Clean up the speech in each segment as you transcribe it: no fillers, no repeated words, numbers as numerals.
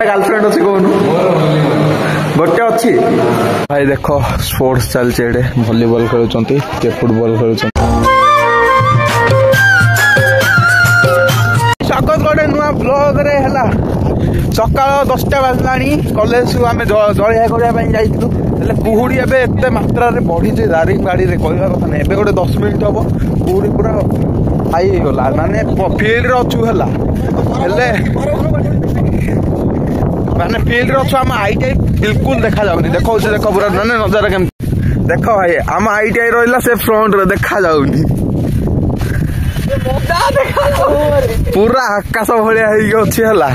Girlfriend अच्छी कहून गोटे अच्छी भाई देख स्पोर्ट्स चलचे एडे वॉलीबॉल खेलुंट के फुटबॉल खेलुंट स्वागत गोटे नुआ ब्लॉग रे है सका 10टा बाजला कॉलेज आम जलिया करने कुहुड़ी एत मात्रा बढ़ी दारिंगबाड़ी कहवा कथा नहीं एवं गोटे 10 मिनट हम कुहुड़ी पूरा हाई होगा माने फिल्ड अच्छु है माने फिल्ड अच्छु आम आईटीआई बिल्कुल देखा जाऊनी देखो देख पूरा माने नजारा केम देख भाई आम आईटीआई रहा से फ्रंट रे देखा जाऊनी पूरा आकाश भाया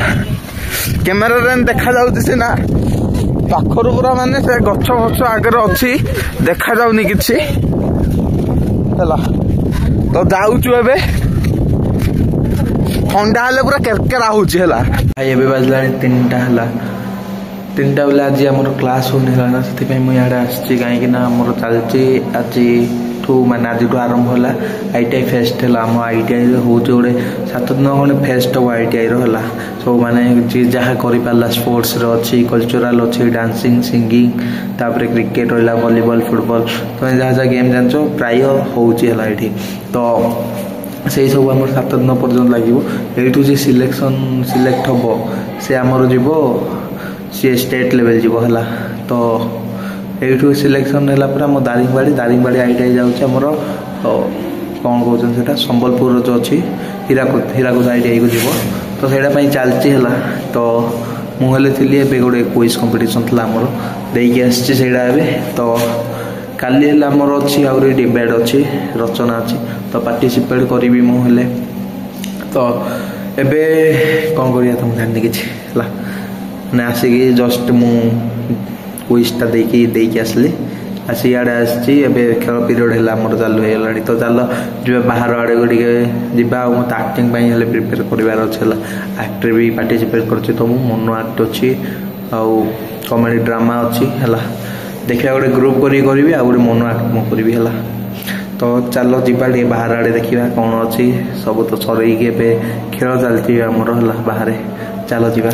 कैमेरा देखा जाऊँ सीना पाखर पूरा माने से गछ फछ आगे अच्छी देखा जाऊनी किछि तो जाऊचु एबे ठंडा हेले पूरा केरकेरा होची हला भाई एबे बाजला 3टा हला 3टा बेले आज हमर क्लास होने हला ना सेति पई मु याडे आछि काहे कि ना हमर चलची आज माने आज आरंभ होला आईटीआई फेस्ट है आम आईटीआई हूँ गोटे 7 दिन खंडे फेस्ट हम आईटीआई रहा सब माने जी जहाँ कर स्पोर्ट्स अच्छी कल्चरल अच्छी डांसिंग सिंगिंग तापर क्रिकेट रहा वॉलीबॉल फुटबॉल तुम जहाँ जहाँ गेम जान प्राय होगा ये तो से सब आम 7 दिन पर्यटन लगे ये सिलेक्शन सिलेक्ट हम से आमर जीव सी स्टेट लेवल जीव है तो यू सिलेक्शन है आम दारिंगबाड़ी आईटीआई जामर कौन कहते संबलपुर जो अच्छी हीराकुद आईटीआई को जीव तो सहीटा चलती है तो मुझे थी ए गोटे क्विज कंपटीशन था आमर देकी आसटा तो काली आमर अच्छी आहरी डिबेट अच्छी रचना अच्छी तो पार्टिसिपेट करी मुझे तो एबे कौन करिया तो मुझे जानी कि मैंने आसिक जस्ट मु क्विजटा देकी आसली आसी आड़े आसी खेल पीरियड है आमर चालू हो तो चल जो बाहर आड़े टे जा मत आक्टिंग प्रिपेयर करार अच्छे आक्टर भी पार्टिसिपेट कर तो मोनो आक्ट अच्छी आउ कमेडी ड्रामा अच्छी है देखा गोटे ग्रुप करी गोटे मोनो आक्ट मु करी है तो चलो जीवा बाहर आड़े देखा कौन अच्छी सब तो सरई खेल चलती आमर है बाहर चलो जीवा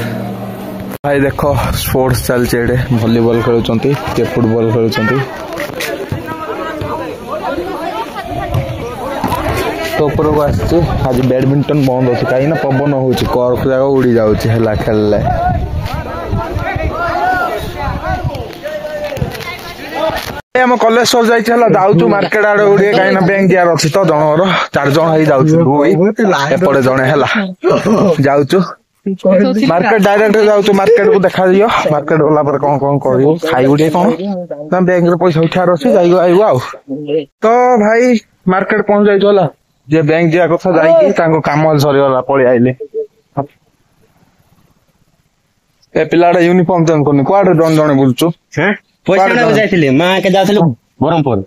भाई देख स्पोर्ट्स चलचे एडे वॉलीबॉल खेलुंट के फुटबॉल खेलुंट तो ऊपर को आसचे आज बैडमिंटन बंद अच्छे कहीं पवन हो कर्क जाक उड़ी जाऊँ खेल आम कलेज सर जाऊँ मार्केट आड़े उड़े कहीं बैंक दियार अच्छी तो जनर 4 जन जापटे जड़े है जाऊँ मार्केट डायरेक्ट जाऊँ मार्केट को देखा दियो मार्केट गला पर कौन कौन कर खाइबू कौन बैंक रे पैसा उठार अच्छे जाइबू आइबू आ तो भाई मार्केट पहुंच जाइला जे बैंक जा कथा जाइकी काम सरीगला पलि आइले ए पिलाटा यूनिफॉर्म चेंज करनी कुआडे जन जने बुलचु पैसा जाइथिले मां के जाथले बरमपुर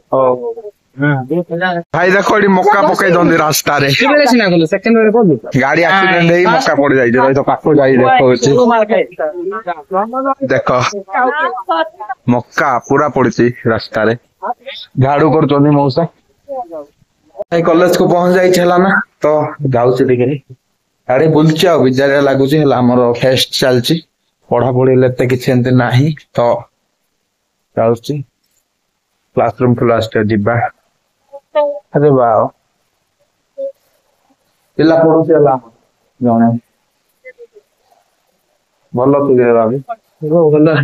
भाई देखो ये मक्का पकई दंदी रास्ता रे सेकंड रे कोन गाड़ी एक्सीडेंट है मक्का पड़ जाई रे तो पाखो जाई देखो मक्का पूरा पड़ची रास्ता रे झाड़ू कर चनी मौसा भाई कॉलेज को पहुंच जाई छला ना तो जाऊ से देखे गाड़ी बुलची आ बिजारे लागुची हला हमर फेस्ट चलची पढ़ा पढ़ी लेते किछ एंते नाही तो जाऊची क्लासरूम क्लास जीवा अरे वाह पिला पढ़ुची हला जने भलो तु गे बाबी भलो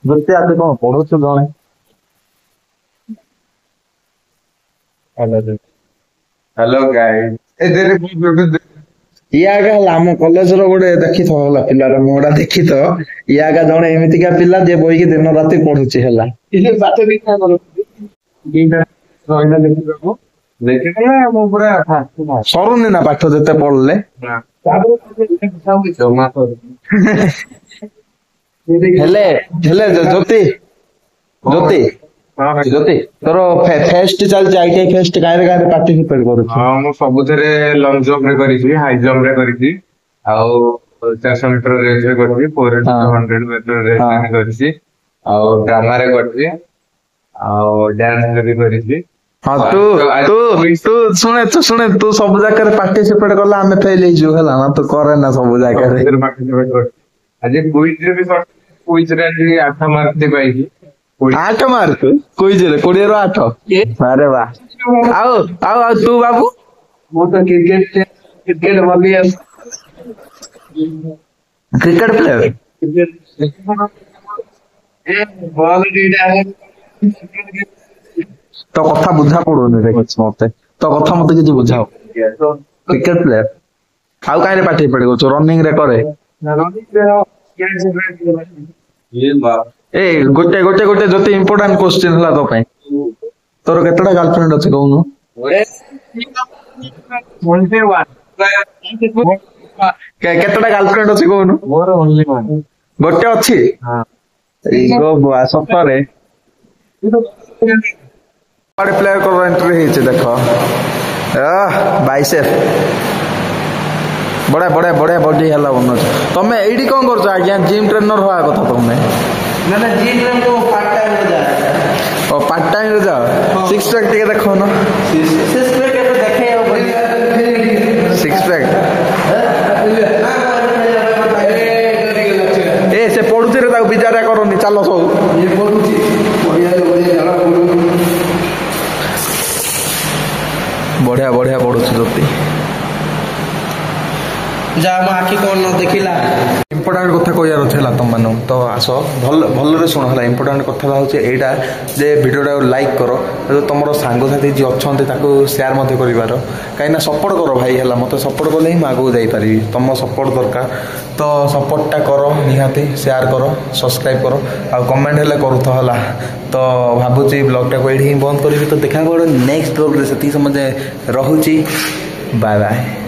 बच्चे आते कौन पढ़ुछु जने हेलो गाइस ए तेरे इयागा आम कॉलेज रो गोटे देखि तो हला पिलार मोडा देखि तो इयागा जने एमितिका पिला जे बोई के दिन राति पढुची हला इले बात देखा करो गेटा रोइना देखि ना मो पूरा सरुनी ना पाठ जते पढले हेले हेले ज्योति ज्योति ज्योति तोर फेस्ट चल आईटीआई फेस्ट गारे गारे पार्टिसिपेट करू हां मो सबुथरे लॉन्ग जंप रे करिछि हाई जंप रे करिछि आउ 400 मीटर रेस रे करिछि 400 मीटर रेस रे करिछि आउ ड्रामा रे करिछि आउ डांस रे भी करिछि हाँ तू शुणे तू सब जगह पार्टिसिपेट कला आमे फेल हो हला ना तो करे ना सब जगह आज क्विज रे भी क्विज रे आज 8 मार्क दे पाइगी 8 मार्क क्विज रे 20 रो 8 अरे वाह आओ तू बाबू वो तो क्रिकेट वाली है क्रिकेट प्लेयर बॉल दीटा है तो कथा बुझा पड़ोनी रे कुछ मते तो कथा मते किछ बुझाओ क्रिकेट प्लेयर आउ काहे रे पार्टिसिपेट करछो रनिंग रे करे ये बात ए गोटे जति इंपोर्टेंट क्वेश्चन हला तो पई तोर केतडा गर्लफ्रेंड अछि कहूनु बोलते वन केतडा गर्लफ्रेंड अछि कहूनु मोर ओनली वन गोटे अछि हां इगो बुआ सतरे बड़े प्लेयर को एंट्री हेचे देखो बाइसेप बड़े बॉडी हला बनो तमे एडी कोन करछ आज्ञा जिम ट्रेनर होआ कथा तमे ना जिम ट्रेन तो पार्ट टाइम रे जा ओ पार्ट टाइम रे जा सिक्स पैक टिके देखो ना सिक्स पैक के देखे सिक्स पैक ए से पडुची रे ताऊ बिचारा करनी चलो सब ये पडुची बढ़िया पड़ुची जति जा म आखि कोन न देखिला इम्पोर्टेंट कथा कहयार छला तुम मानो तो आस भल रे सुन हला इम्पोर्टेंट कथा होचे एटा जे वीडियोटा लाइक करो जो तुमरो सांग साथी जे अछंते ताको शेयर मध्ये करिवार काइना सपोर्ट करो भाई हला मते सपोर्ट करले ही मागो जाई पारी तुम सपोर्ट दरकार तो सपोर्टटा करो निहाती शेयर करो सब्सक्राइब करो आ कमेंट हले करू तो हला तो भाबुची ब्लॉगटा को एठी बंद करिवि तो देखा पड़ो नेक्स्ट ब्लॉग रे सती समझे रहूची बाय बाय।